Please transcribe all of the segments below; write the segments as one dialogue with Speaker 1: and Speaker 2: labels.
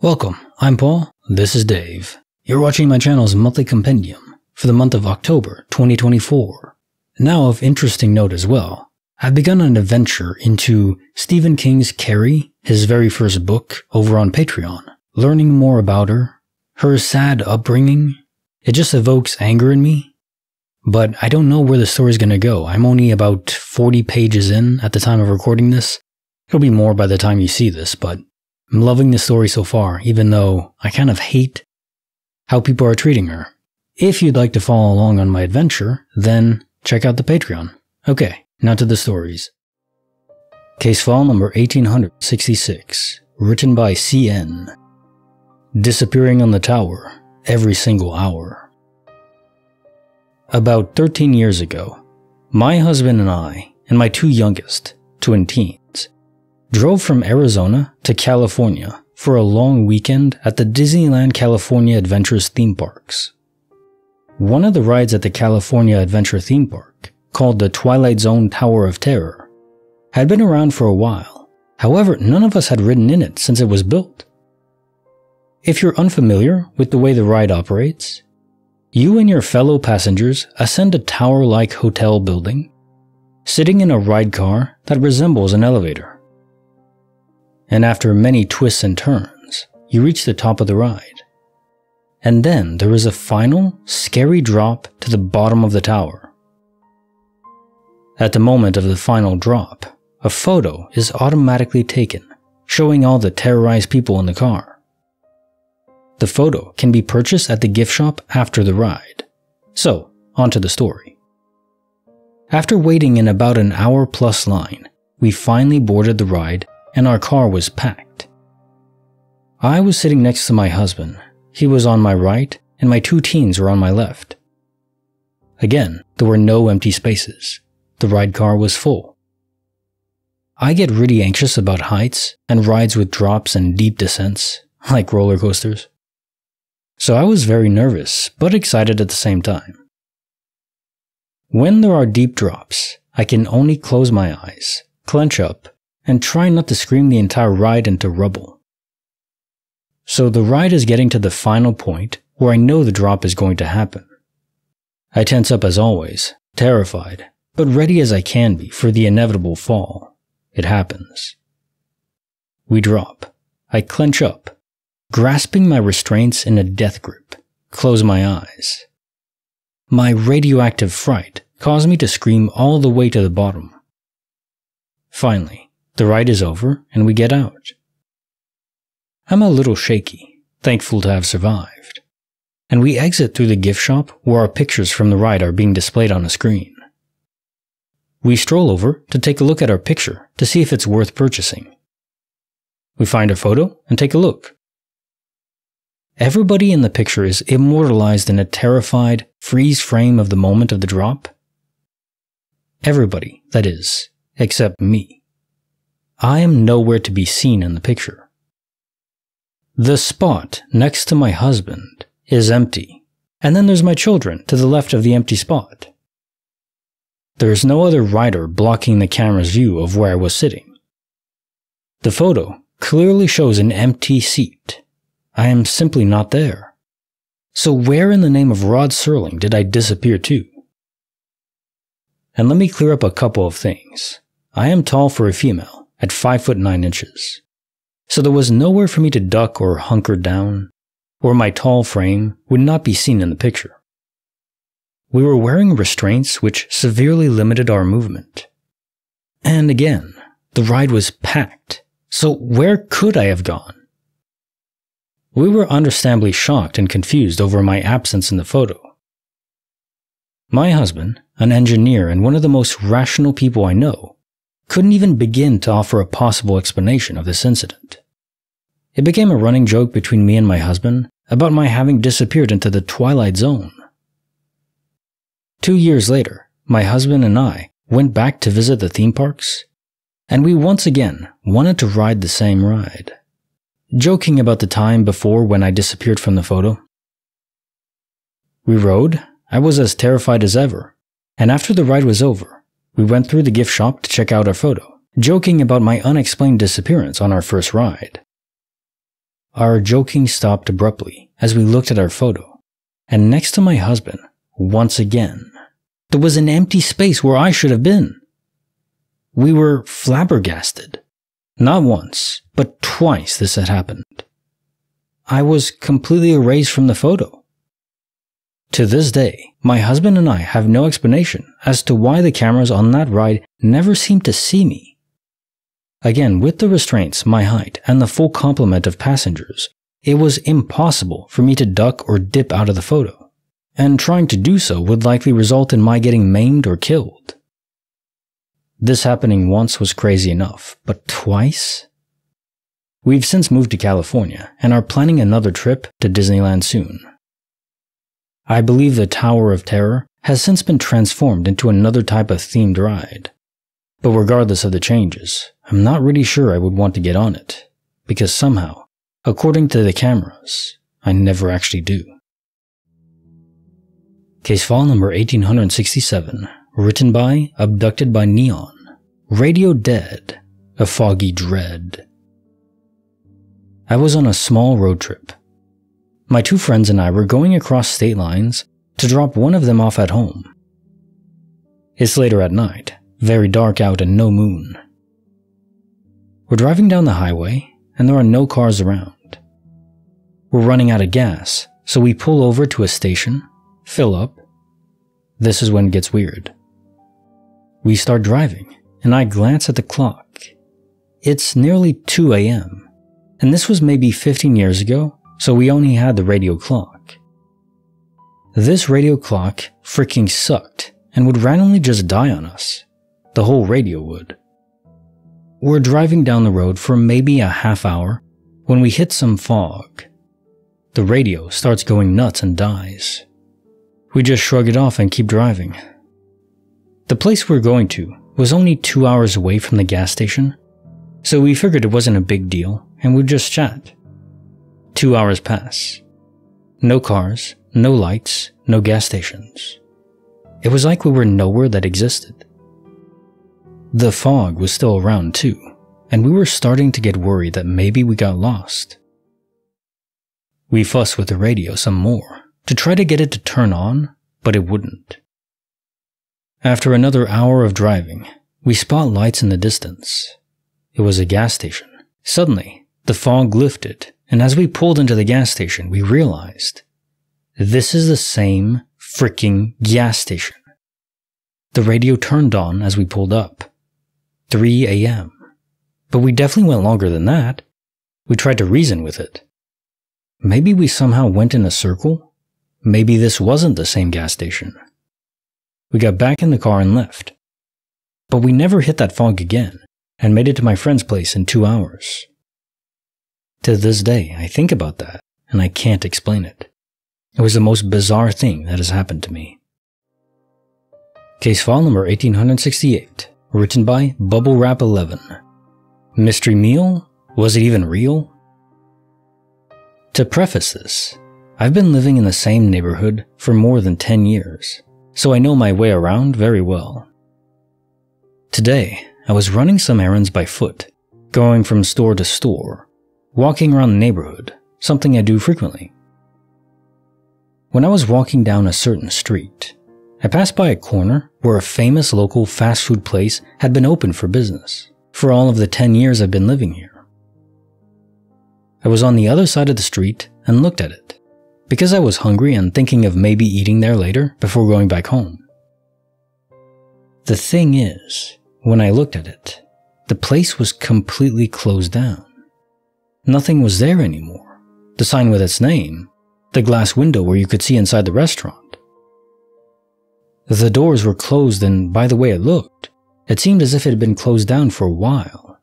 Speaker 1: Welcome, I'm Paul, this is Dave. You're watching my channel's monthly compendium for the month of October 2024. Now of interesting note as well, I've begun an adventure into Stephen King's Carrie, his very first book, over on Patreon. Learning more about her sad upbringing, it just evokes anger in me. But I don't know where the story's gonna go. I'm only about 40 pages in at the time of recording this. It'll be more by the time you see this, but I'm loving the story so far, even though I kind of hate how people are treating her. If you'd like to follow along on my adventure, then check out the Patreon. Okay, now to the stories. Case file number 1866, written by CN. Disappearing on the tower, every single hour. About 13 years ago, my husband and I, and my two youngest, twin teens, drove from Arizona to California for a long weekend at the Disneyland California Adventures theme parks. One of the rides at the California Adventure theme park, called the Twilight Zone Tower of Terror, had been around for a while. However, none of us had ridden in it since it was built. If you're unfamiliar with the way the ride operates, you and your fellow passengers ascend a tower-like hotel building, sitting in a ride car that resembles an elevator. And after many twists and turns, you reach the top of the ride. And then there is a final, scary drop to the bottom of the tower. At the moment of the final drop, a photo is automatically taken, showing all the terrorized people in the car. The photo can be purchased at the gift shop after the ride. So, on to the story. After waiting in about an hour-plus line, we finally boarded the ride and our car was packed. I was sitting next to my husband. He was on my right, and my two teens were on my left. Again, there were no empty spaces. The ride car was full. I get really anxious about heights and rides with drops and deep descents, like roller coasters. So I was very nervous, but excited at the same time. When there are deep drops, I can only close my eyes, clench up, and try not to scream the entire ride into rubble. So the ride is getting to the final point where I know the drop is going to happen. I tense up as always, terrified, but ready as I can be for the inevitable fall. It happens. We drop. I clench up, grasping my restraints in a death grip, close my eyes. My radioactive fright caused me to scream all the way to the bottom. Finally, the ride is over and we get out. I'm a little shaky, thankful to have survived, and we exit through the gift shop where our pictures from the ride are being displayed on a screen. We stroll over to take a look at our picture to see if it's worth purchasing. We find a photo and take a look. Everybody in the picture is immortalized in a terrified freeze frame of the moment of the drop. Everybody, that is, except me. I am nowhere to be seen in the picture. The spot next to my husband is empty, and then there's my children to the left of the empty spot. There is no other rider blocking the camera's view of where I was sitting. The photo clearly shows an empty seat. I am simply not there. So where in the name of Rod Serling did I disappear to? And let me clear up a couple of things. I am tall for a female, at 5'9". So there was nowhere for me to duck or hunker down, or my tall frame would not be seen in the picture. We were wearing restraints which severely limited our movement. And again, the ride was packed, so where could I have gone? We were understandably shocked and confused over my absence in the photo. My husband, an engineer and one of the most rational people I know, couldn't even begin to offer a possible explanation of this incident. It became a running joke between me and my husband about my having disappeared into the Twilight Zone. 2 years later, my husband and I went back to visit the theme parks, and we once again wanted to ride the same ride, joking about the time before when I disappeared from the photo. We rode, I was as terrified as ever, and after the ride was over, we went through the gift shop to check out our photo, joking about my unexplained disappearance on our first ride. Our joking stopped abruptly as we looked at our photo, and next to my husband, once again, there was an empty space where I should have been. We were flabbergasted. Not once, but twice this had happened. I was completely erased from the photo. To this day, my husband and I have no explanation as to why the cameras on that ride never seemed to see me. Again, with the restraints, my height, and the full complement of passengers, it was impossible for me to duck or dip out of the photo, and trying to do so would likely result in my getting maimed or killed. This happening once was crazy enough, but twice? We've since moved to California and are planning another trip to Disneyland soon. I believe the Tower of Terror has since been transformed into another type of themed ride. But regardless of the changes, I'm not really sure I would want to get on it, because somehow, according to the cameras, I never actually do. Case file number 1867, written by Abducted by Neon, Radio Dead, A Foggy Dread. I was on a small road trip. My two friends and I were going across state lines to drop one of them off at home. It's later at night, very dark out and no moon. We're driving down the highway and there are no cars around. We're running out of gas, so we pull over to a station, fill up. This is when it gets weird. We start driving and I glance at the clock. It's nearly 2 a.m. and this was maybe 15 years ago, so we only had the radio clock. This radio clock freaking sucked and would randomly just die on us. The whole radio would. We're driving down the road for maybe a half hour when we hit some fog. The radio starts going nuts and dies. We just shrug it off and keep driving. The place we're going to was only 2 hours away from the gas station, so we figured it wasn't a big deal and we'd just chat. 2 hours pass. No cars, no lights, no gas stations. It was like we were nowhere that existed. The fog was still around too, and we were starting to get worried that maybe we got lost. We fussed with the radio some more to try to get it to turn on, but it wouldn't. After another hour of driving, we spot lights in the distance. It was a gas station. Suddenly, the fog lifted, and as we pulled into the gas station, we realized this is the same freaking gas station. The radio turned on as we pulled up. 3 a.m. But we definitely went longer than that. We tried to reason with it. Maybe we somehow went in a circle? Maybe this wasn't the same gas station. We got back in the car and left. But we never hit that fog again and made it to my friend's place in 2 hours. To this day, I think about that and I can't explain it. It was the most bizarre thing that has happened to me. Case file number 1868, written by Bubble Wrap 11. Mystery meal? Was it even real? To preface this, I've been living in the same neighborhood for more than 10 years, so I know my way around very well. Today, I was running some errands by foot, going from store to store, walking around the neighborhood, something I do frequently. When I was walking down a certain street, I passed by a corner where a famous local fast food place had been open for business for all of the 10 years I've been living here. I was on the other side of the street and looked at it, because I was hungry and thinking of maybe eating there later before going back home. The thing is, when I looked at it, the place was completely closed down. Nothing was there anymore. The sign with its name, the glass window where you could see inside the restaurant. The doors were closed, and by the way it looked, it seemed as if it had been closed down for a while,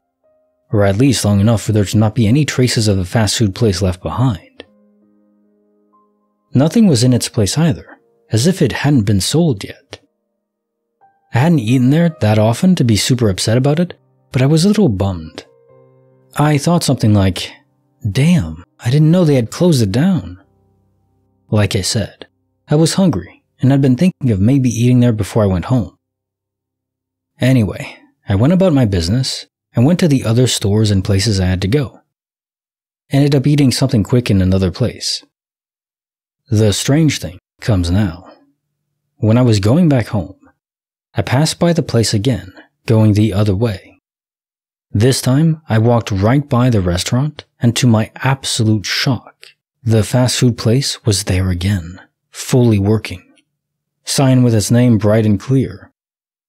Speaker 1: or at least long enough for there to not be any traces of the fast food place left behind. Nothing was in its place either, as if it hadn't been sold yet. I hadn't eaten there that often to be super upset about it, but I was a little bummed. I thought something like, damn, I didn't know they had closed it down. Like I said, I was hungry, and I'd been thinking of maybe eating there before I went home. Anyway, I went about my business and went to the other stores and places I had to go. ended up eating something quick in another place. The strange thing comes now. When I was going back home, I passed by the place again, going the other way. This time, I walked right by the restaurant, and to my absolute shock, the fast food place was there again, fully working. Sign with its name bright and clear.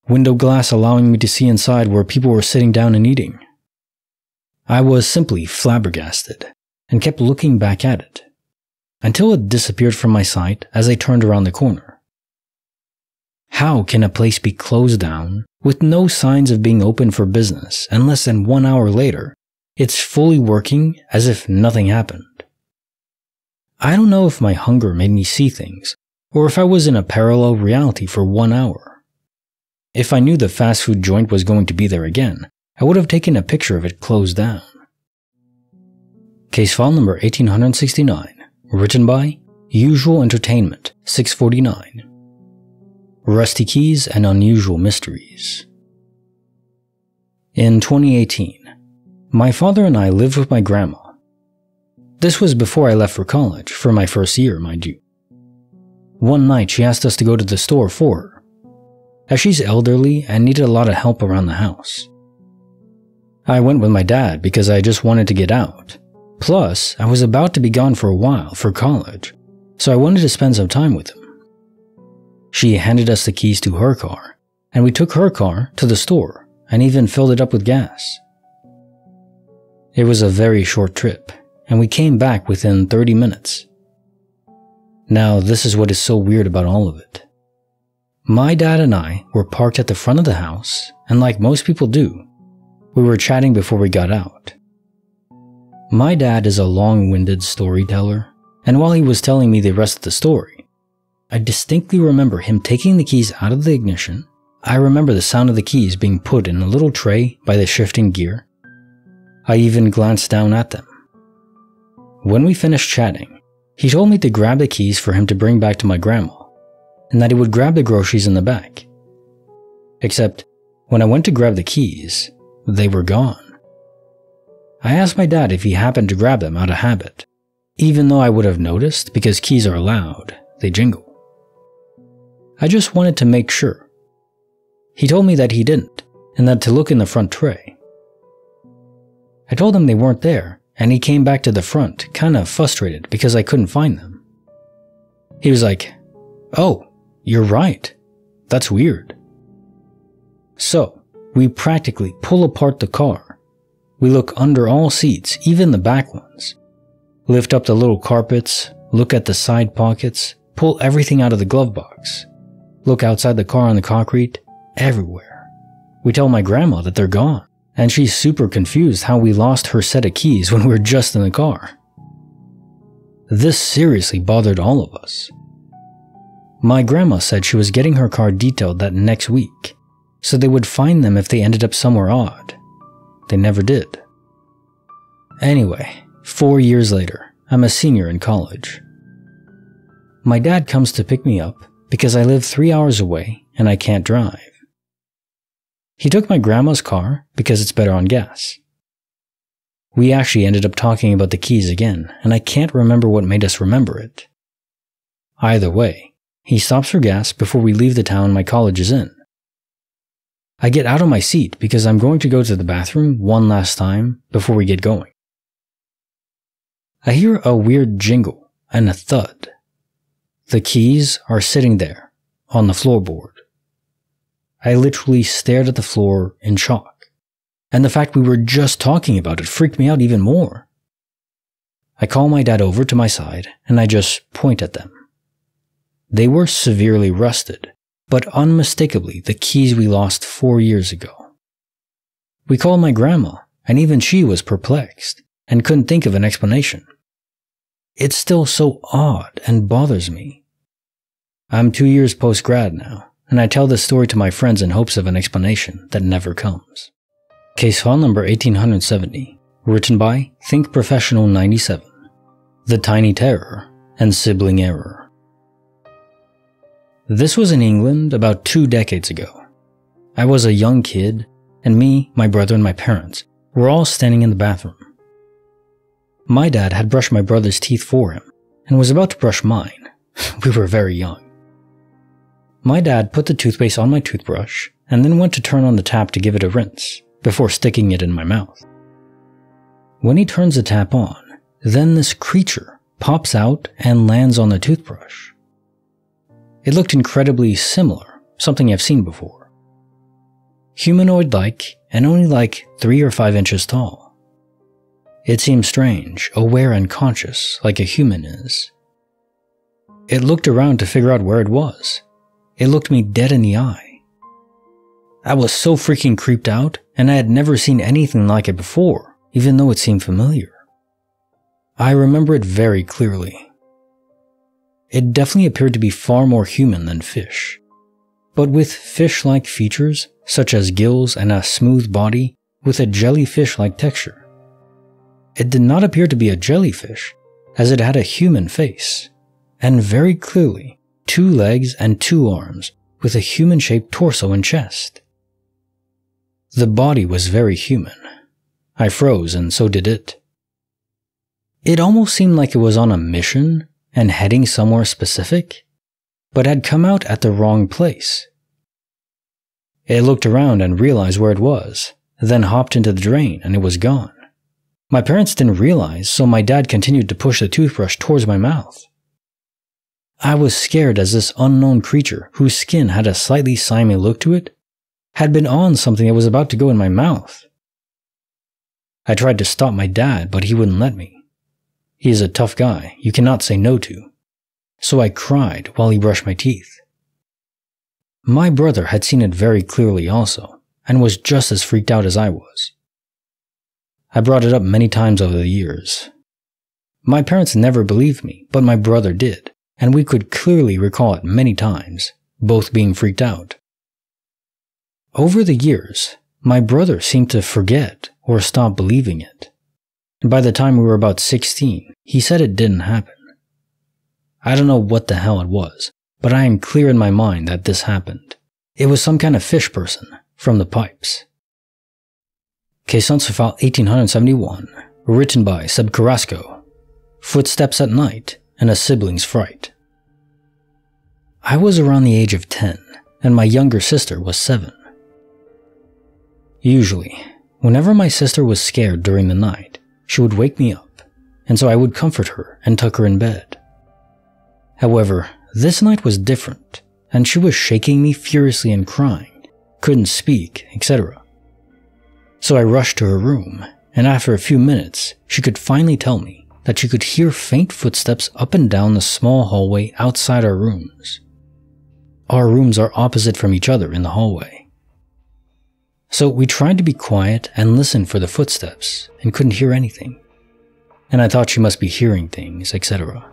Speaker 1: Window glass allowing me to see inside where people were sitting down and eating. I was simply flabbergasted, and kept looking back at it, until it disappeared from my sight as I turned around the corner. How can a place be closed down with no signs of being open for business, and less than 1 hour later, it's fully working as if nothing happened? I don't know if my hunger made me see things, or if I was in a parallel reality for 1 hour. If I knew the fast food joint was going to be there again, I would have taken a picture of it closed down. Case file number 1869, written by Usual Entertainment 649. Rusty Keys and Unusual Mysteries. In 2018, my father and I lived with my grandma. This was before I left for college, for my first year, mind you. One night she asked us to go to the store for her, as she's elderly and needed a lot of help around the house. I went with my dad because I just wanted to get out. Plus, I was about to be gone for a while for college, so I wanted to spend some time with him. She handed us the keys to her car, and we took her car to the store and even filled it up with gas. It was a very short trip, and we came back within 30 minutes. Now, this is what is so weird about all of it. My dad and I were parked at the front of the house, and like most people do, we were chatting before we got out. My dad is a long-winded storyteller, and while he was telling me the rest of the story, I distinctly remember him taking the keys out of the ignition. I remember the sound of the keys being put in a little tray by the shifting gear. I even glanced down at them. When we finished chatting, he told me to grab the keys for him to bring back to my grandma, and that he would grab the groceries in the back. Except, when I went to grab the keys, they were gone. I asked my dad if he happened to grab them out of habit, even though I would have noticed because keys are loud, they jingle. I just wanted to make sure. He told me that he didn't, and that to look in the front tray. I told him they weren't there, and he came back to the front, kinda frustrated because I couldn't find them. He was like, "Oh, you're right. That's weird." So, we practically pull apart the car. We look under all seats, even the back ones. Lift up the little carpets, look at the side pockets, pull everything out of the glove box. Look outside the car on the concrete, everywhere. We tell my grandma that they're gone, and she's super confused how we lost her set of keys when we were just in the car. This seriously bothered all of us. My grandma said she was getting her car detailed that next week, so they would find them if they ended up somewhere odd. They never did. Anyway, 4 years later, I'm a senior in college. My dad comes to pick me up because I live 3 hours away and I can't drive. He took my grandma's car because it's better on gas. We actually ended up talking about the keys again, and I can't remember what made us remember it. Either way, he stops for gas before we leave the town my college is in. I get out of my seat because I'm going to go to the bathroom one last time before we get going. I hear a weird jingle and a thud. The keys are sitting there, on the floorboard. I literally stared at the floor in shock, and the fact we were just talking about it freaked me out even more. I call my dad over to my side, and I just point at them. They were severely rusted, but unmistakably the keys we lost 4 years ago. We called my grandma, and even she was perplexed, and couldn't think of an explanation. It's still so odd and bothers me. I'm 2 years post-grad now, and I tell this story to my friends in hopes of an explanation that never comes. Case file number 1870, written by Think Professional 97, The Tiny Terror and Sibling Error. This was in England about 2 decades ago. I was a young kid, and me, my brother, and my parents were all standing in the bathroom. My dad had brushed my brother's teeth for him and was about to brush mine. We were very young. My dad put the toothpaste on my toothbrush and then went to turn on the tap to give it a rinse before sticking it in my mouth. When he turns the tap on, then this creature pops out and lands on the toothbrush. It looked incredibly similar, something I've seen before. Humanoid-like and only like 3 or 5 inches tall. It seemed strange, aware and conscious like a human is. It looked around to figure out where it was. It looked me dead in the eye. I was so freaking creeped out, and I had never seen anything like it before, even though it seemed familiar. I remember it very clearly. It definitely appeared to be far more human than fish, but with fish-like features such as gills and a smooth body with a jellyfish-like texture. It did not appear to be a jellyfish, as it had a human face, and very clearly 2 legs and 2 arms with a human-shaped torso and chest. The body was very human. I froze and so did it. It almost seemed like it was on a mission and heading somewhere specific, but had come out at the wrong place. It looked around and realized where it was, then hopped into the drain and it was gone. My parents didn't realize, so my dad continued to push the toothbrush towards my mouth. I was scared as this unknown creature, whose skin had a slightly slimy look to it, had been on something that was about to go in my mouth. I tried to stop my dad, but he wouldn't let me. He is a tough guy you cannot say no to, so I cried while he brushed my teeth. My brother had seen it very clearly also, and was just as freaked out as I was. I brought it up many times over the years. My parents never believed me, but my brother did, and we could clearly recall it many times, both being freaked out. Over the years, my brother seemed to forget or stop believing it. And by the time we were about 16, he said it didn't happen. I don't know what the hell it was, but I am clear in my mind that this happened. It was some kind of fish person from the pipes. Case answer file 1871, written by Seb Carrasco. Footsteps at night and a sibling's fright. I was around the age of 10, and my younger sister was 7. Usually, whenever my sister was scared during the night, she would wake me up, and so I would comfort her and tuck her in bed. However, this night was different, and she was shaking me furiously and crying, couldn't speak, etc. So I rushed to her room, and after a few minutes, she could finally tell me that she could hear faint footsteps up and down the small hallway outside our rooms. Our rooms are opposite from each other in the hallway. So we tried to be quiet and listen for the footsteps and couldn't hear anything. And I thought she must be hearing things, etc.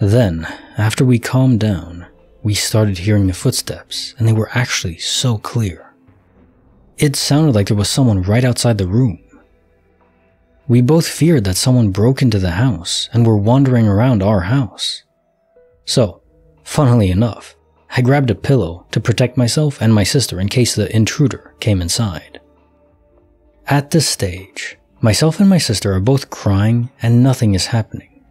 Speaker 1: Then, after we calmed down, we started hearing the footsteps, and they were actually so clear. It sounded like there was someone right outside the room. We both feared that someone broke into the house and were wandering around our house. So, funnily enough, I grabbed a pillow to protect myself and my sister in case the intruder came inside. At this stage, myself and my sister are both crying and nothing is happening.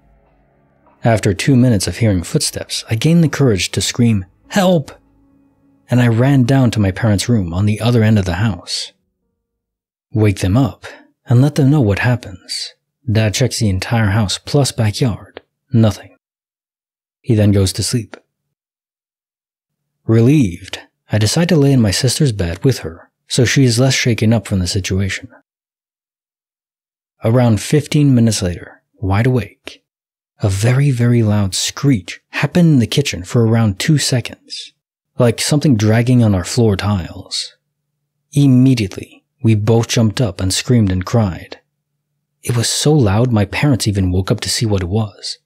Speaker 1: After 2 minutes of hearing footsteps, I gained the courage to scream, "Help!" and I ran down to my parents' room on the other end of the house. Wake them up and let them know what happens. Dad checks the entire house plus backyard. Nothing. He then goes to sleep. Relieved, I decide to lay in my sister's bed with her so she is less shaken up from the situation. Around 15 minutes later, wide awake, a very, very loud screech happened in the kitchen for around 2 seconds, like something dragging on our floor tiles. Immediately, we both jumped up and screamed and cried. It was so loud my parents even woke up to see what it was.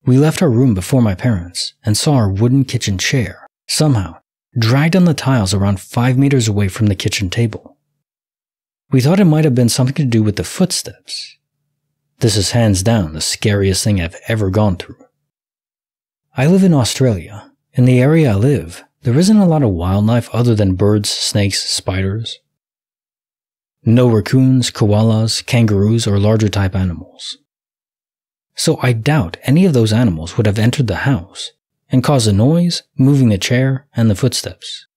Speaker 1: We left our room before my parents and saw our wooden kitchen chair, somehow, dragged on the tiles around 5 meters away from the kitchen table. We thought it might have been something to do with the footsteps. This is hands down the scariest thing I've ever gone through. I live in Australia. In the area I live, there isn't a lot of wildlife other than birds, snakes, spiders. No raccoons, koalas, kangaroos, or larger type animals. So I doubt any of those animals would have entered the house and caused a noise, moving the chair and the footsteps.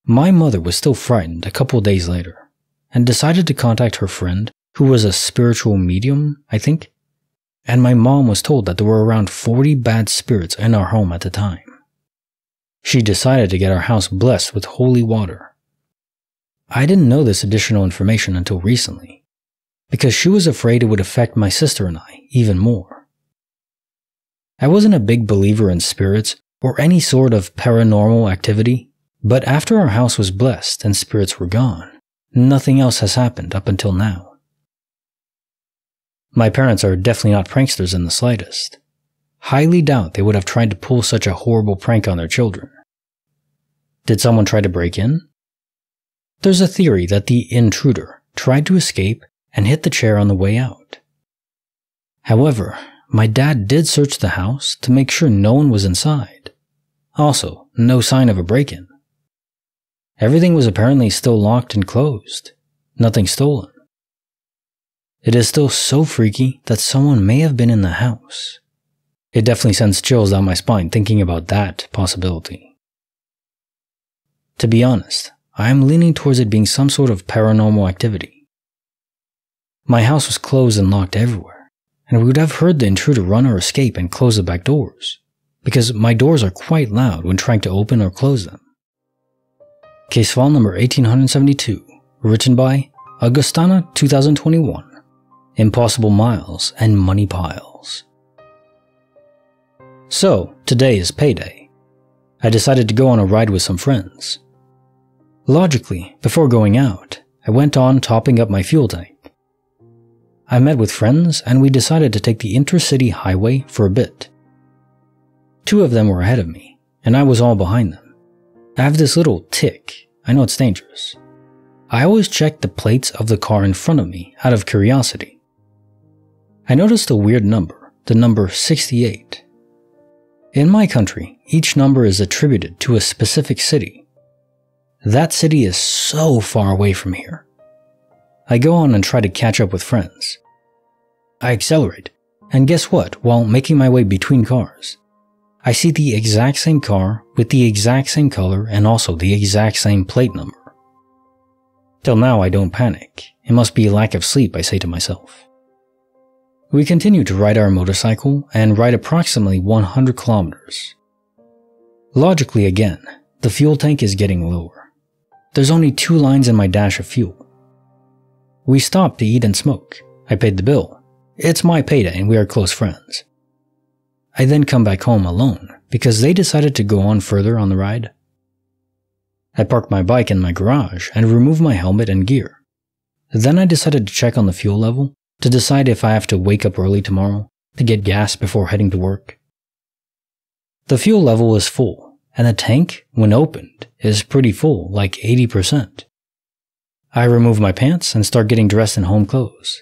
Speaker 1: My mother was still frightened a couple days later and decided to contact her friend, who was a spiritual medium, I think, and my mom was told that there were around 40 bad spirits in our home at the time. She decided to get our house blessed with holy water. I didn't know this additional information until recently, because she was afraid it would affect my sister and I even more. I wasn't a big believer in spirits or any sort of paranormal activity, but after our house was blessed and spirits were gone, nothing else has happened up until now. My parents are definitely not pranksters in the slightest. Highly doubt they would have tried to pull such a horrible prank on their children. Did someone try to break in? There's a theory that the intruder tried to escape and hit the chair on the way out. However, my dad did search the house to make sure no one was inside. Also, no sign of a break-in. Everything was apparently still locked and closed. Nothing stolen. It is still so freaky that someone may have been in the house. It definitely sends chills down my spine thinking about that possibility. To be honest, I am leaning towards it being some sort of paranormal activity. My house was closed and locked everywhere, and we would have heard the intruder run or escape and close the back doors, because my doors are quite loud when trying to open or close them. Case file number 1872, written by Augustana 2021, Impossible Miles and Money Piles. So, today is payday. I decided to go on a ride with some friends. Logically, before going out, I went on topping up my fuel tank. I met with friends and we decided to take the intercity highway for a bit. 2 of them were ahead of me, and I was all behind them. I have this little tick. I know it's dangerous. I always check the plates of the car in front of me out of curiosity. I noticed a weird number, the number 68. In my country, each number is attributed to a specific city. That city is so far away from here. I go on and try to catch up with friends. I accelerate, and guess what? While making my way between cars, I see the exact same car with the exact same color and also the exact same plate number. Till now I don't panic. It must be a lack of sleep, I say to myself. We continue to ride our motorcycle and ride approximately 100 kilometers. Logically again, the fuel tank is getting lower. There's only 2 lines in my dash of fuel. We stop to eat and smoke. I paid the bill. It's my payday and we are close friends. I then come back home alone because they decided to go on further on the ride. I park my bike in my garage and remove my helmet and gear. Then I decided to check on the fuel level to decide if I have to wake up early tomorrow to get gas before heading to work. The fuel level is full, and the tank, when opened, is pretty full, like 80%. I remove my pants and start getting dressed in home clothes.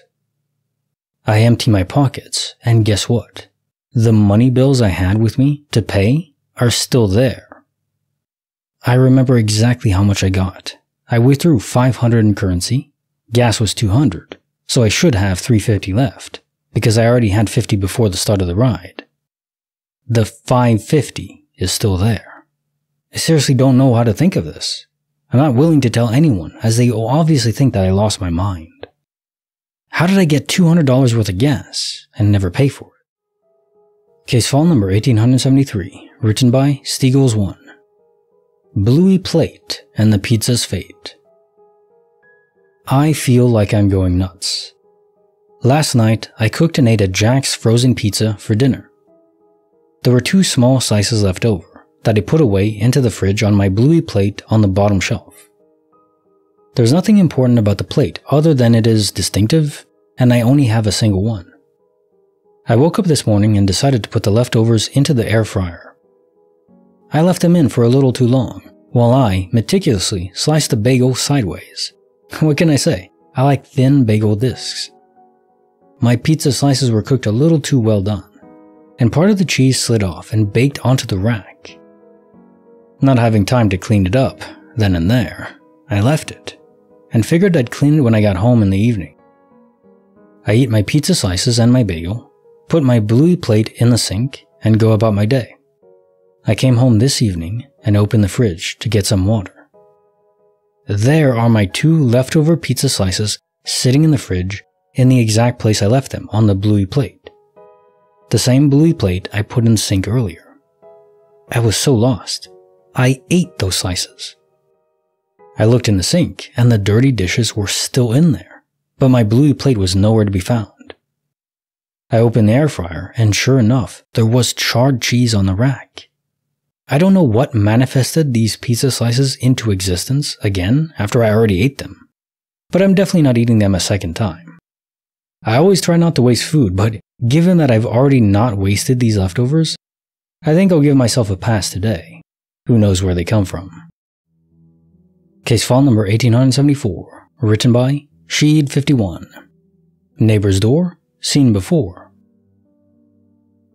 Speaker 1: I empty my pockets, and guess what? The money bills I had with me to pay are still there. I remember exactly how much I got. I withdrew 500 in currency, gas was 200, so I should have 350 left, because I already had 50 before the start of the ride. The 550 is still there. I seriously don't know how to think of this. I'm not willing to tell anyone, as they will obviously think that I lost my mind. How did I get $200 worth of gas and never pay for it? Case file number 1873, written by Steagles 1. Bluey plate and the pizza's fate. I feel like I'm going nuts. Last night, I cooked and ate a Jack's frozen pizza for dinner. There were 2 small slices left over that I put away into the fridge on my Bluey plate on the bottom shelf. There's nothing important about the plate other than it is distinctive, and I only have a single one. I woke up this morning and decided to put the leftovers into the air fryer. I left them in for a little too long, while I meticulously sliced the bagel sideways. What can I say? I like thin bagel discs. My pizza slices were cooked a little too well done, and part of the cheese slid off and baked onto the rack. Not having time to clean it up, then and there, I left it. and figured I'd clean it when I got home in the evening. I eat my pizza slices and my bagel, put my Bluey plate in the sink, and go about my day. I came home this evening and opened the fridge to get some water. There are my 2 leftover pizza slices sitting in the fridge in the exact place I left them, on the Bluey plate. The same Bluey plate I put in the sink earlier. I was so lost. I ate those slices. I looked in the sink and the dirty dishes were still in there, but my Bluey plate was nowhere to be found. I opened the air fryer and sure enough, there was charred cheese on the rack. I don't know what manifested these pizza slices into existence again after I already ate them, but I'm definitely not eating them a second time. I always try not to waste food, but given that I've already not wasted these leftovers, I think I'll give myself a pass today. Who knows where they come from. Case file number 1874, written by Sheed51. Neighbor's door, seen before.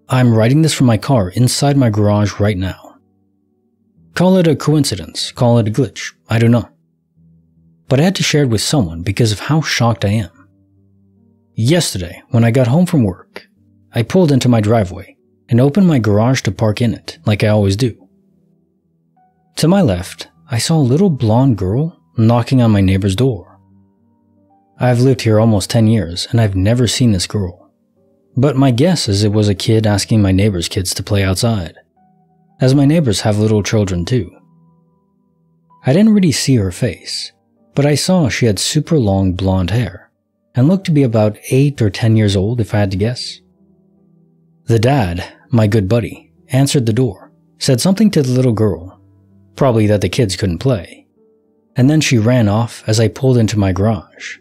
Speaker 1: I'm writing this from my car inside my garage right now. Call it a coincidence, call it a glitch, I don't know. But I had to share it with someone because of how shocked I am. Yesterday, when I got home from work, I pulled into my driveway and opened my garage to park in it, like I always do. To my left, I saw a little blonde girl knocking on my neighbor's door. I've lived here almost 10 years and I've never seen this girl. But my guess is it was a kid asking my neighbor's kids to play outside, as my neighbors have little children too. I didn't really see her face, but I saw she had super long blonde hair and looked to be about 8 or 10 years old if I had to guess. The dad, my good buddy, answered the door, said something to the little girl, probably that the kids couldn't play, and then she ran off as I pulled into my garage.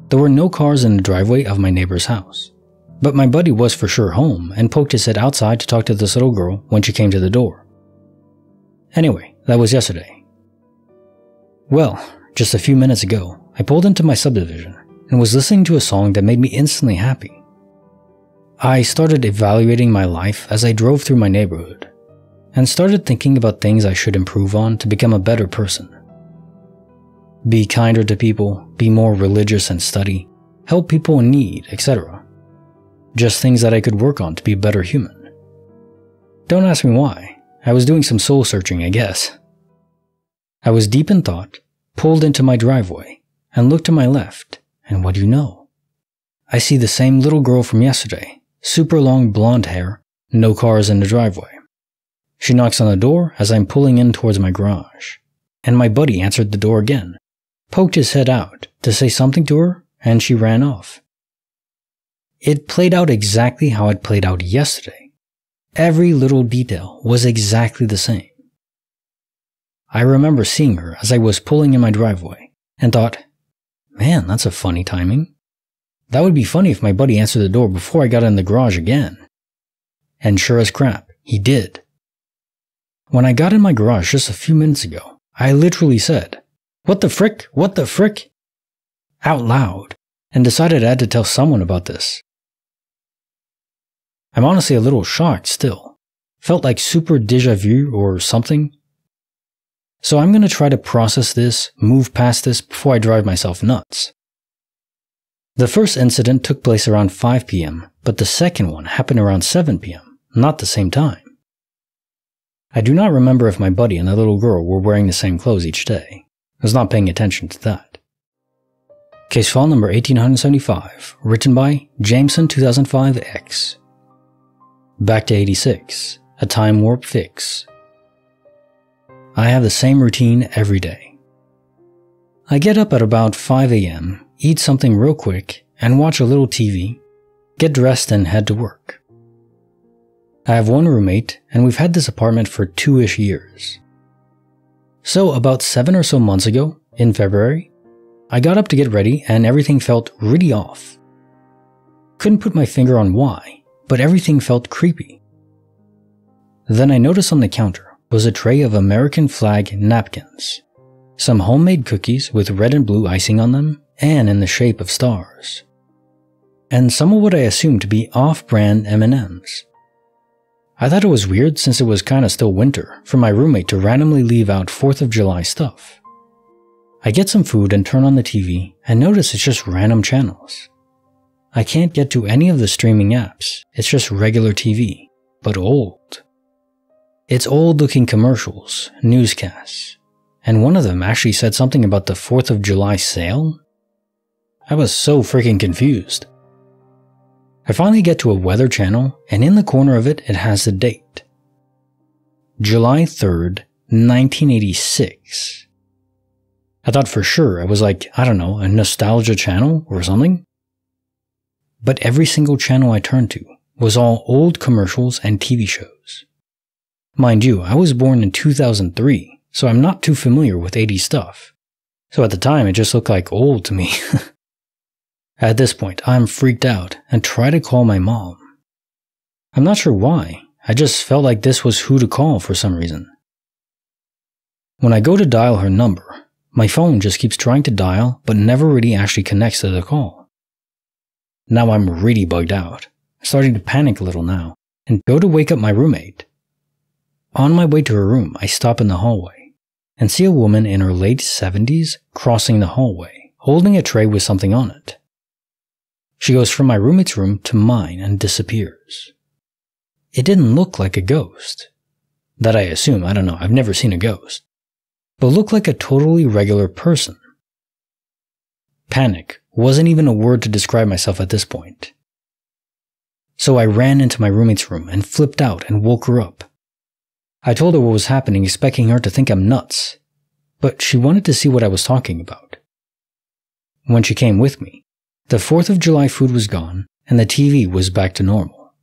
Speaker 1: There were no cars in the driveway of my neighbor's house, but my buddy was for sure home and poked his head outside to talk to this little girl when she came to the door. Anyway, that was yesterday. Well, just a few minutes ago, I pulled into my subdivision and was listening to a song that made me instantly happy. I started evaluating my life as I drove through my neighborhood and started thinking about things I should improve on to become a better person. Be kinder to people, be more religious and study, help people in need, etc. Just things that I could work on to be a better human. Don't ask me why. I was doing some soul searching, I guess. I was deep in thought, pulled into my driveway, and looked to my left, and what do you know? I see the same little girl from yesterday, super long blonde hair, no cars in the driveway. She knocks on the door as I'm pulling in towards my garage, and my buddy answered the door again, poked his head out to say something to her, and she ran off. It played out exactly how it played out yesterday. Every little detail was exactly the same. I remember seeing her as I was pulling in my driveway and thought, man, that's a funny timing. That would be funny if my buddy answered the door before I got in the garage again. And sure as crap, he did. When I got in my garage just a few minutes ago, I literally said, "What the frick? What the frick?" out loud, and decided I had to tell someone about this. I'm honestly a little shocked still. Felt like super déjà vu or something. So I'm going to try to process this, move past this before I drive myself nuts. The first incident took place around 5 p.m., but the second one happened around 7 p.m., not the same time. I do not remember if my buddy and the little girl were wearing the same clothes each day. I was not paying attention to that. Case file number 1875, written by Jameson 2005X. Back to 86, a time warp fix. I have the same routine every day. I get up at about 5 a.m., eat something real quick, and watch a little TV, get dressed and head to work. I have one roommate, and we've had this apartment for 2-ish years. So about 7 or so months ago, in February, I got up to get ready and everything felt really off. Couldn't put my finger on why, but everything felt creepy. Then I noticed on the counter was a tray of American flag napkins, some homemade cookies with red and blue icing on them and in the shape of stars, and some of what I assumed to be off-brand M&Ms. I thought it was weird since it was kinda still winter for my roommate to randomly leave out 4th of July stuff. I get some food and turn on the TV and notice it's just random channels. I can't get to any of the streaming apps, it's just regular TV, but old. It's old looking commercials, newscasts, and one of them actually said something about the 4th of July sale. I was so freaking confused. I finally get to a weather channel, and in the corner of it, it has the date. July 3rd, 1986. I thought for sure it was like, I don't know, a nostalgia channel or something. But every single channel I turned to was all old commercials and TV shows. Mind you, I was born in 2003, so I'm not too familiar with 80s stuff. So at the time, it just looked like old to me. At this point, I'm freaked out and try to call my mom. I'm not sure why, I just felt like this was who to call for some reason. When I go to dial her number, my phone just keeps trying to dial but never really actually connects to the call. Now I'm really bugged out, starting to panic a little now, and go to wake up my roommate. On my way to her room, I stop in the hallway and see a woman in her late 70s crossing the hallway, holding a tray with something on it. She goes from my roommate's room to mine and disappears. It didn't look like a ghost. That I assume, I don't know, I've never seen a ghost. But looked like a totally regular person. Panic wasn't even a word to describe myself at this point. So I ran into my roommate's room and flipped out and woke her up. I told her what was happening, expecting her to think I'm nuts, but she wanted to see what I was talking about. When she came with me, the 4th of July food was gone and the TV was back to normal.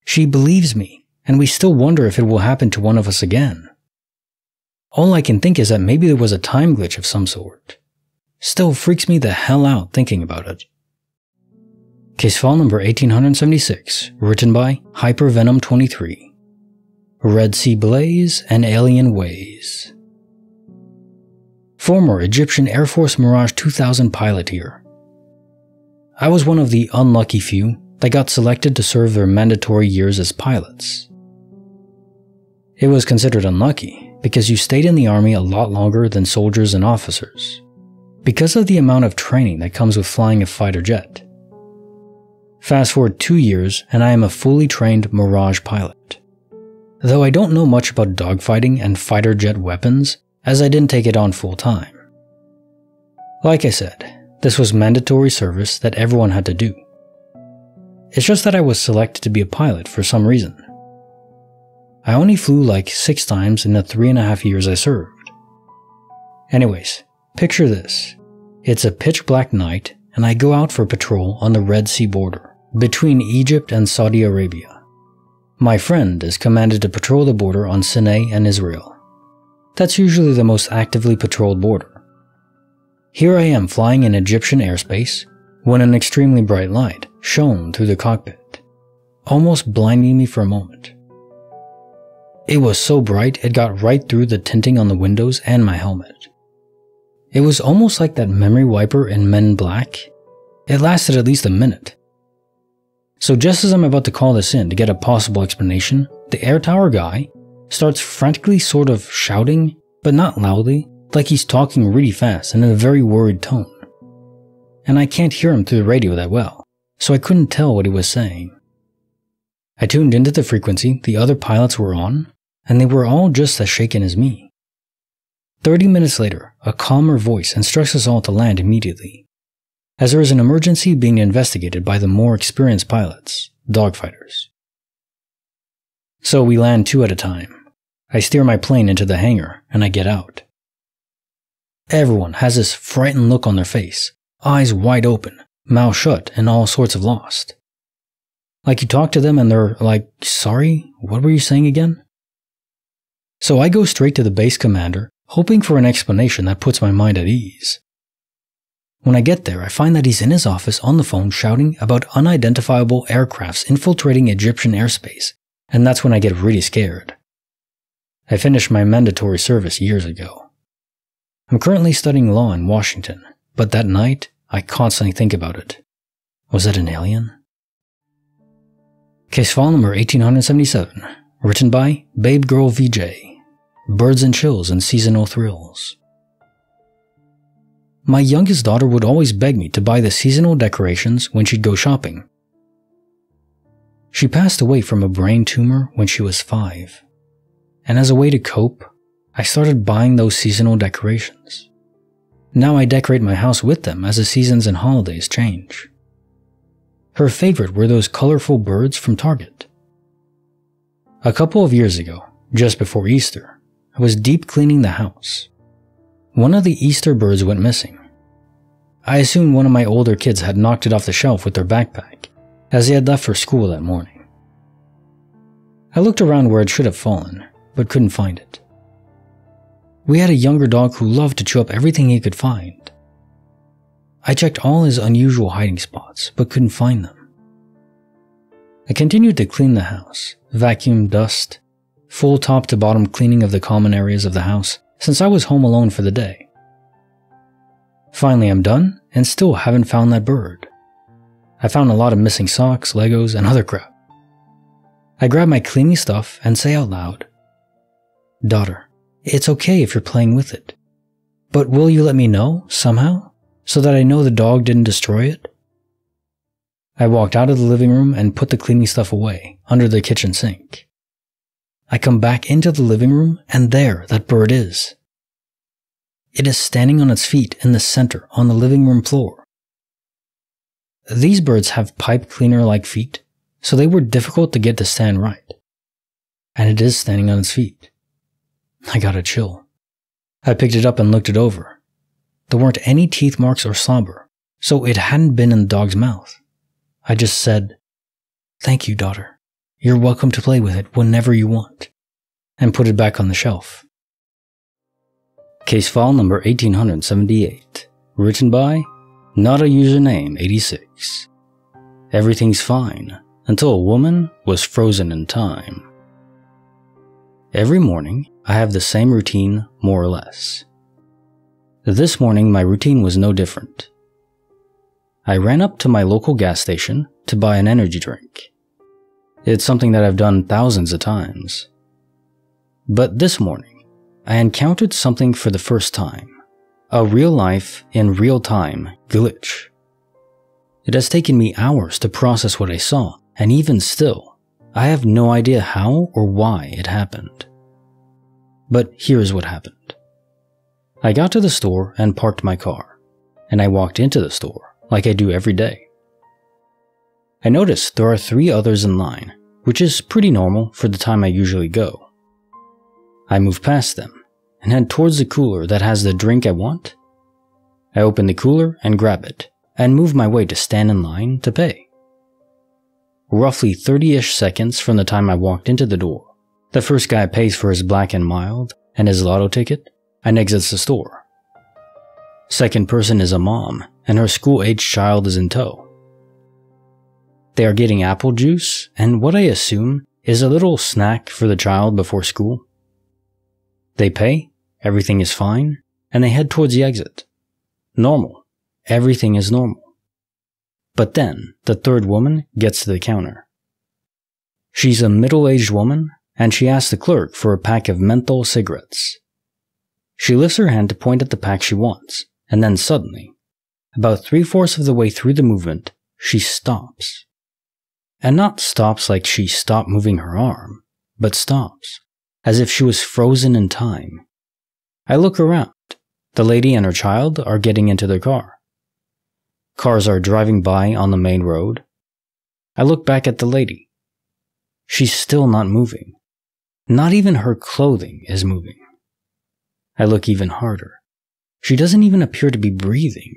Speaker 1: She believes me, and we still wonder if it will happen to one of us again. All I can think is that maybe there was a time glitch of some sort. Still freaks me the hell out thinking about it. Case file number 1876, written by Hypervenom23. Red Sea Blaze and Alien Ways. Former Egyptian Air Force Mirage 2000 pilot here. I was one of the unlucky few that got selected to serve their mandatory years as pilots. It was considered unlucky because you stayed in the army a lot longer than soldiers and officers, because of the amount of training that comes with flying a fighter jet. Fast forward 2 years and I am a fully trained Mirage pilot. Though I don't know much about dogfighting and fighter jet weapons, as I didn't take it on full time. Like I said, this was mandatory service that everyone had to do. It's just that I was selected to be a pilot for some reason. I only flew like 6 times in the 3.5 years I served. Anyways, picture this. It's a pitch black night and I go out for patrol on the Red Sea border, between Egypt and Saudi Arabia. My friend is commanded to patrol the border on Sinai and Israel. That's usually the most actively patrolled border. Here I am flying in Egyptian airspace when an extremely bright light shone through the cockpit, almost blinding me for a moment. It was so bright it got right through the tinting on the windows and my helmet. It was almost like that memory wiper in Men in Black. It lasted at least a minute. So just as I'm about to call this in to get a possible explanation, the air tower guy starts frantically sort of shouting, but not loudly, like he's talking really fast and in a very worried tone. And I can't hear him through the radio that well, so I couldn't tell what he was saying. I tuned into the frequency the other pilots were on, and they were all just as shaken as me. 30 minutes later, a calmer voice instructs us all to land immediately, as there is an emergency being investigated by the more experienced pilots, dogfighters. So we land 2 at a time. I steer my plane into the hangar, and I get out. Everyone has this frightened look on their face, eyes wide open, mouth shut, and all sorts of lost. Like you talk to them and they're like, sorry, what were you saying again? So I go straight to the base commander, hoping for an explanation that puts my mind at ease. When I get there, I find that he's in his office on the phone shouting about unidentifiable aircrafts infiltrating Egyptian airspace, and that's when I get really scared. I finished my mandatory service years ago. I'm currently studying law in Washington, but that night, I constantly think about it. Was it an alien? Case file number 1877, written by Babe Girl VJ, Birds and Chills and Seasonal Thrills. My youngest daughter would always beg me to buy the seasonal decorations when she'd go shopping. She passed away from a brain tumor when she was 5, and as a way to cope, I started buying those seasonal decorations. Now I decorate my house with them as the seasons and holidays change. Her favorite were those colorful birds from Target. A couple of years ago, just before Easter, I was deep cleaning the house. One of the Easter birds went missing. I assumed one of my older kids had knocked it off the shelf with their backpack, as they had left for school that morning. I looked around where it should have fallen, but couldn't find it. We had a younger dog who loved to chew up everything he could find. I checked all his unusual hiding spots, but couldn't find them. I continued to clean the house, vacuum, dust, full top to bottom cleaning of the common areas of the house, since I was home alone for the day. Finally, I'm done and still haven't found that bird. I found a lot of missing socks, Legos, and other crap. I grab my cleaning stuff and say out loud, "Daughter, it's okay if you're playing with it, but will you let me know, somehow, so that I know the dog didn't destroy it?" I walked out of the living room and put the cleaning stuff away, under the kitchen sink. I come back into the living room, and there that bird is. It is standing on its feet in the center on the living room floor. These birds have pipe cleaner-like feet, so they were difficult to get to stand right. And it is standing on its feet. I got a chill. I picked it up and looked it over. There weren't any teeth marks or slobber, so it hadn't been in the dog's mouth. I just said, "Thank you, daughter. You're welcome to play with it whenever you want," and put it back on the shelf. Case file number 1878, written by Not a Username 86. Everything's fine until a woman was frozen in time. Every morning, I have the same routine, more or less. This morning, my routine was no different. I ran up to my local gas station to buy an energy drink. It's something that I've done thousands of times. But this morning, I encountered something for the first time. A real-life, in real-time glitch. It has taken me hours to process what I saw, and even still, I have no idea how or why it happened. But here's what happened. I got to the store and parked my car, and I walked into the store like I do every day. I noticed there are 3 others in line, which is pretty normal for the time I usually go. I move past them and head towards the cooler that has the drink I want. I open the cooler and grab it, and move my way to stand in line to pay. Roughly 30-ish seconds from the time I walked into the door, the first guy pays for his black and mild and his lotto ticket and exits the store. Second person is a mom, and her school-aged child is in tow. They are getting apple juice and what I assume is a little snack for the child before school. They pay, everything is fine, and they head towards the exit. Normal. Everything is normal. But then, the third woman gets to the counter. She's a middle-aged woman, and she asks the clerk for a pack of menthol cigarettes. She lifts her hand to point at the pack she wants, and then suddenly, about 3/4 of the way through the movement, she stops. And not stops like she stopped moving her arm, but stops, as if she was frozen in time. I look around. The lady and her child are getting into their car. Cars are driving by on the main road. I look back at the lady. She's still not moving. Not even her clothing is moving. I look even harder. She doesn't even appear to be breathing.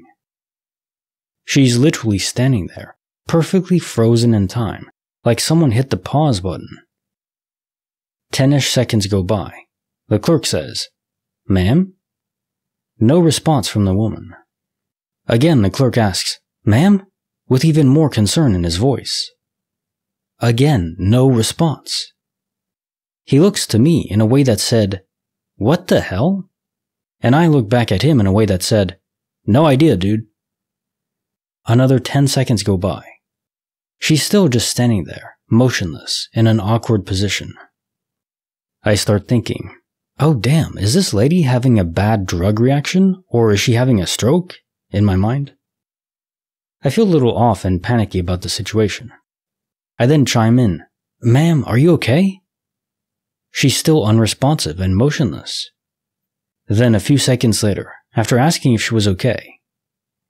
Speaker 1: She's literally standing there, perfectly frozen in time, like someone hit the pause button. 10-ish seconds go by. The clerk says, "Ma'am?" No response from the woman. Again, the clerk asks, "Ma'am?" with even more concern in his voice. Again, no response. He looks to me in a way that said, "What the hell?" And I look back at him in a way that said, "No idea, dude." Another 10 seconds go by. She's still just standing there, motionless, in an awkward position. I start thinking, oh damn, is this lady having a bad drug reaction, or is she having a stroke? in my mind. I feel a little off and panicky about the situation. I then chime in, "Ma'am, are you okay?" She's still unresponsive and motionless. Then a few seconds later, after asking if she was okay,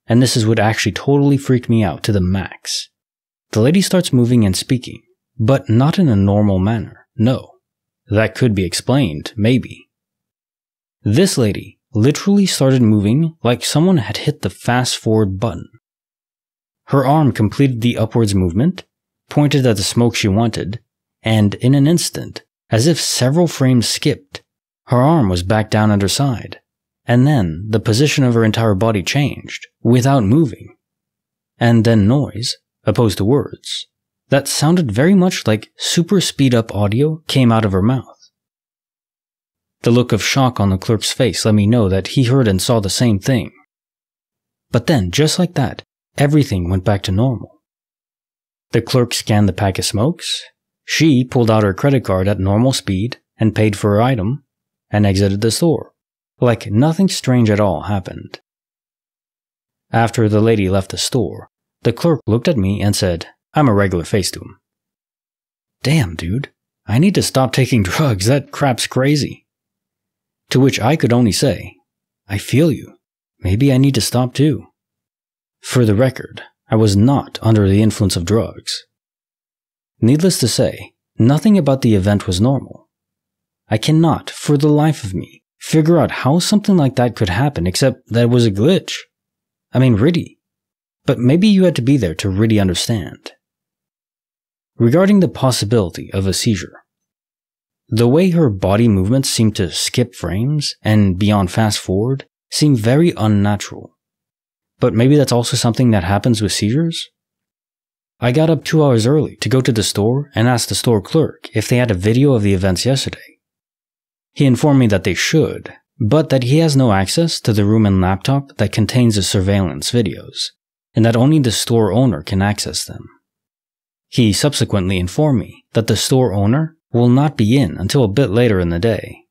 Speaker 1: and this is what actually totally freaked me out to the max, the lady starts moving and speaking, but not in a normal manner, no. That could be explained, maybe. This lady literally started moving like someone had hit the fast forward button. Her arm completed the upwards movement, pointed at the smoke she wanted, and in an instant, as if several frames skipped, her arm was back down at her side, and then the position of her entire body changed, without moving. And then noise, opposed to words, that sounded very much like super speed up audio came out of her mouth. The look of shock on the clerk's face let me know that he heard and saw the same thing. But then, just like that, everything went back to normal. The clerk scanned the pack of smokes, she pulled out her credit card at normal speed and paid for her item, and exited the store, like nothing strange at all happened. After the lady left the store, the clerk looked at me and said, I'm a regular face to him. Damn, dude, I need to stop taking drugs, that crap's crazy. To which I could only say, I feel you, maybe I need to stop too. For the record, I was not under the influence of drugs. Needless to say, nothing about the event was normal. I cannot, for the life of me, figure out how something like that could happen except that it was a glitch. I mean, really. But maybe you had to be there to really understand. Regarding the possibility of a seizure, the way her body movements seemed to skip frames and beyond fast forward seemed very unnatural. But maybe that's also something that happens with seizures? I got up 2 hours early to go to the store and asked the store clerk if they had a video of the events yesterday. He informed me that they should, but that he has no access to the room and laptop that contains the surveillance videos, and that only the store owner can access them. He subsequently informed me that the store owner will not be in until a bit later in the day.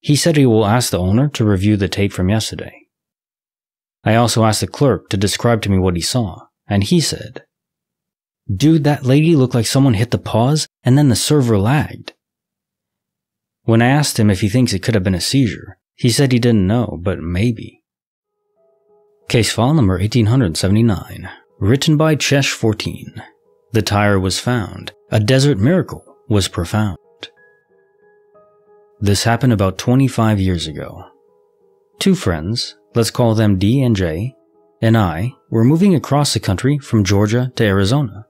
Speaker 1: He said he will ask the owner to review the tape from yesterday. I also asked the clerk to describe to me what he saw, and he said, Dude, that lady looked like someone hit the pause and then the server lagged. When I asked him if he thinks it could have been a seizure, he said he didn't know, but maybe. Case file number 1879, written by Chesh14. The tire was found. A desert miracle was profound. This happened about 25 years ago. Two friends, let's call them D and J, and I were moving across the country from Georgia to Arizona.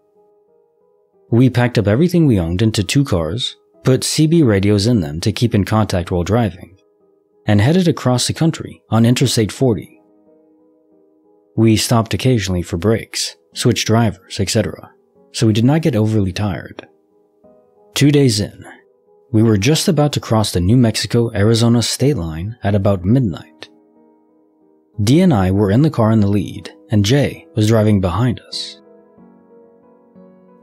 Speaker 1: We packed up everything we owned into 2 cars, put CB radios in them to keep in contact while driving, and headed across the country on Interstate 40. We stopped occasionally for breaks, switched drivers, etc., so we did not get overly tired. 2 days in, we were just about to cross the New Mexico-Arizona state line at about midnight. D and I were in the car in the lead, and J was driving behind us.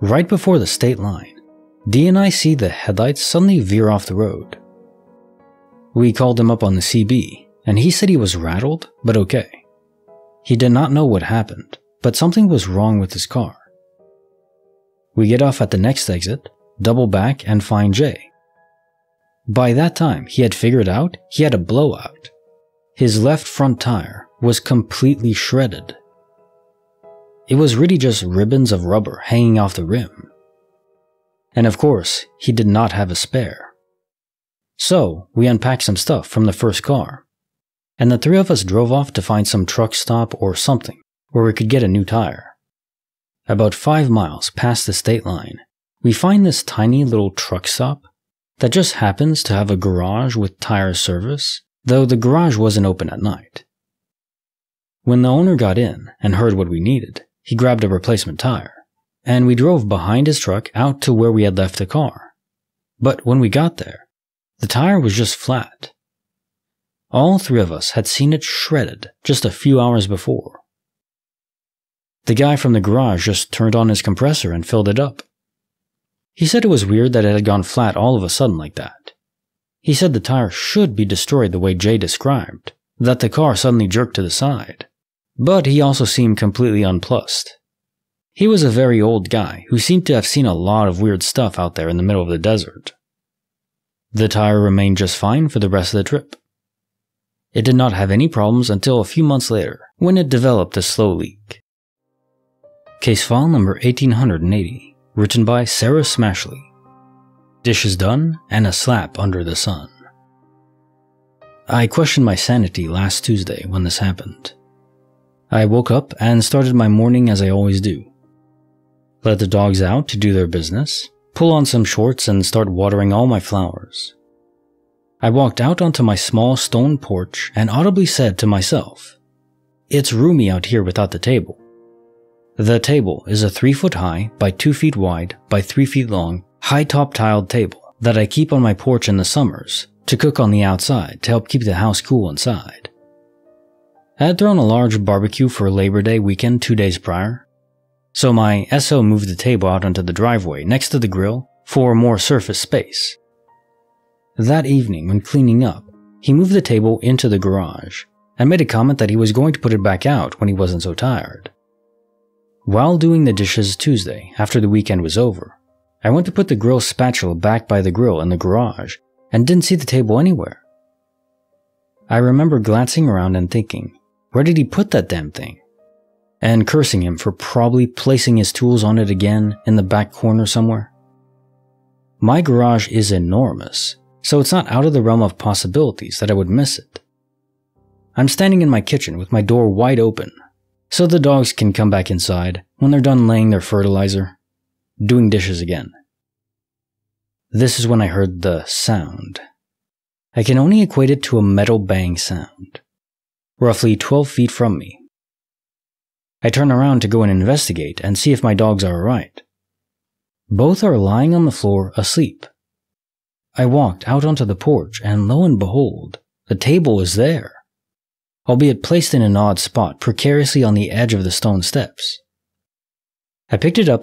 Speaker 1: Right before the state line, D and I see the headlights suddenly veer off the road. We called him up on the CB, and he said he was rattled, but okay. He did not know what happened, but something was wrong with his car. We get off at the next exit, double back, and find J. By that time, he had figured out he had a blowout. His left front tire was completely shredded. It was really just ribbons of rubber hanging off the rim. And of course, he did not have a spare. So, we unpacked some stuff from the first car, and the 3 of us drove off to find some truck stop or something where we could get a new tire. About 5 miles past the state line, we find this tiny little truck stop that just happens to have a garage with tire service, though the garage wasn't open at night. When the owner got in and heard what we needed, he grabbed a replacement tire, and we drove behind his truck out to where we had left the car. But when we got there, the tire was just flat. All 3 of us had seen it shredded just a few hours before. The guy from the garage just turned on his compressor and filled it up. He said it was weird that it had gone flat all of a sudden like that. He said the tire should be destroyed the way Jay described, that the car suddenly jerked to the side. but he also seemed completely unplussed. He was a very old guy who seemed to have seen a lot of weird stuff out there in the middle of the desert. The tire remained just fine for the rest of the trip. It did not have any problems until a few months later, when it developed a slow leak. Case file number 1880, written by Sarah Smashley. Dishes done and a slap under the sun. I questioned my sanity last Tuesday when this happened. I woke up and started my morning as I always do. Let the dogs out to do their business, pull on some shorts and start watering all my flowers. I walked out onto my small stone porch and audibly said to myself, "It's roomy out here without the table." The table is a 3 foot high by 2 feet wide by 3 feet long, high-top tiled table that I keep on my porch in the summers to cook on the outside to help keep the house cool inside. I had thrown a large barbecue for Labor Day weekend 2 days prior, so my SO moved the table out onto the driveway next to the grill for more surface space. That evening, when cleaning up, he moved the table into the garage and made a comment that he was going to put it back out when he wasn't so tired. While doing the dishes Tuesday, after the weekend was over, I went to put the grill spatula back by the grill in the garage and didn't see the table anywhere. I remember glancing around and thinking, where did he put that damn thing? And cursing him for probably placing his tools on it again in the back corner somewhere. My garage is enormous, so it's not out of the realm of possibilities that I would miss it. I'm standing in my kitchen with my door wide open, so the dogs can come back inside when they're done laying their fertilizer, doing dishes again. This is when I heard the sound. I can only equate it to a metal bang sound, roughly 12 feet from me. I turn around to go and investigate and see if my dogs are alright. Both are lying on the floor asleep. I walked out onto the porch and lo and behold, the table is there, albeit placed in an odd spot precariously on the edge of the stone steps. I picked it up